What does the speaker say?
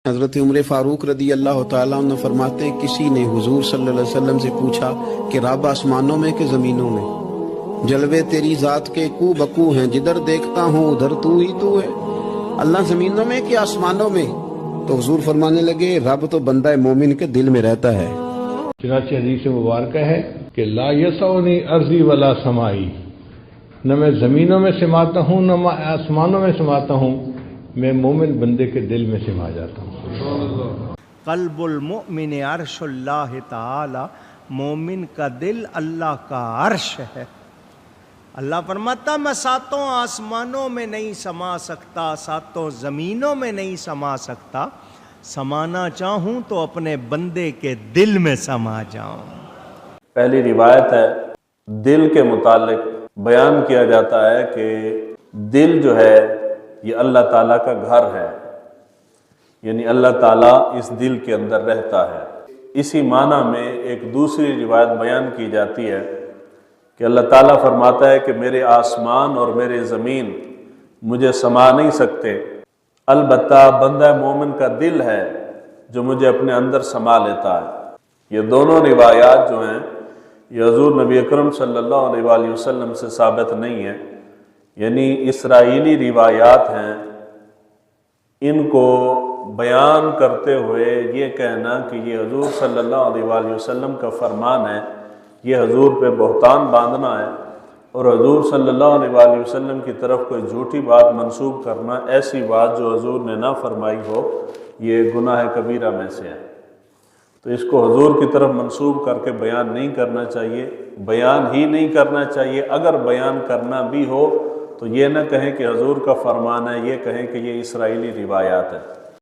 حضرت عمر فاروق رضی اللہ تعالیٰ عنہ فرماتے ہیں کسی نے حضور صلی اللہ علیہ وسلم سے پوچھا کہ رب آسمانوں میں کہ زمینوں میں؟ جلوے تیری ذات کے کو بکو ہیں، جدھر دیکھتا ہوں ادھر تو ہی تو ہے، اللہ زمینوں میں کہ آسمانوں میں؟ تو حضور فرمانے لگے رب تو بندہ مومن کے دل میں رہتا ہے۔ چنانچہ حدیث مبارکہ ہے کہ لا یسعنی ارضی ولا سمائی، نہ میں زمینوں میں سماتا ہوں نہ میں آسمانوں میں سماتا ہوں، میں مومن بندے کے دل میں سما جاتا ہوں۔ قلب المؤمن عرش اللہ تعالی، مومن کا دل اللہ کا عرش ہے۔ اللہ فرماتا میں ساتوں آسمانوں میں نہیں سما سکتا، ساتوں زمینوں میں نہیں سما سکتا، سمانا چاہوں تو اپنے بندے کے دل میں سما جاؤں۔ پہلی روایت ہے دل کے متعلق بیان کیا جاتا ہے کہ دل جو ہے یہ اللہ تعالیٰ کا گھر ہے، یعنی اللہ تعالیٰ اس دل کے اندر رہتا ہے۔ اسی معنی میں ایک دوسری روایت بیان کی جاتی ہے کہ اللہ تعالیٰ فرماتا ہے کہ میرے آسمان اور میرے زمین مجھے سما نہیں سکتے، البتہ بندہ مومن کا دل ہے جو مجھے اپنے اندر سما لیتا ہے۔ یہ دونوں روایات جو ہیں یہ حضور نبی اکرم صلی اللہ علیہ وآلہ وسلم سے ثابت نہیں ہے، یعنی اسرائیلی روایات ہیں۔ ان کو بیان کرتے ہوئے یہ کہنا کہ یہ حضور صلی اللہ علیہ وآلہ وسلم کا فرمان ہے، یہ حضور پہ بہتان باندھنا ہے، اور حضور صلی اللہ علیہ وآلہ وسلم کی طرف کوئی جھوٹی بات منسوب کرنا، ایسی بات جو حضور نے نہ فرمائی ہو، یہ گناہ کبیرہ میں سے ہے۔ تو اس کو حضور کی طرف منسوب کر کے بیان نہیں کرنا چاہیے، بیان ہی نہیں کرنا چاہیے۔ اگر بیان کرنا بھی ہو تو یہ نہ کہیں کہ حضور کا فرمان ہے، یہ کہیں کہ یہ اسرائیلی روایات ہے۔